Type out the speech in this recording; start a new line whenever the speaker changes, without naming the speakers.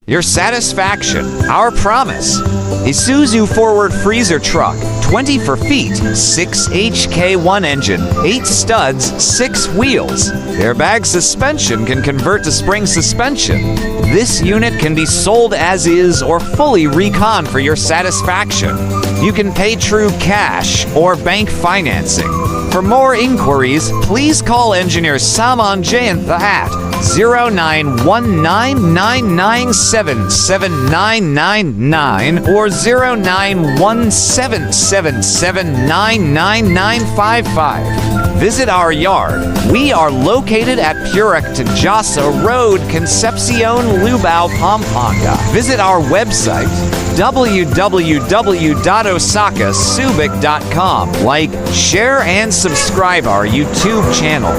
Your satisfaction, our promise. Isuzu forward freezer truck, 24 feet, 6 HK1 engine, 8 studs, 6 wheels. Airbag suspension can convert to spring suspension. This unit can be sold as is or fully recon for your satisfaction. You can pay true cash or bank financing. For more inquiries, please call engineer Saman Jayantha at 0919997799 or 0917779955. Visit our yard. We are located at Purectajasa Road, Concepcion, Lubao, Pampanga. Visit our website, www.osakasubic.com. Like, share, and subscribe our YouTube channel.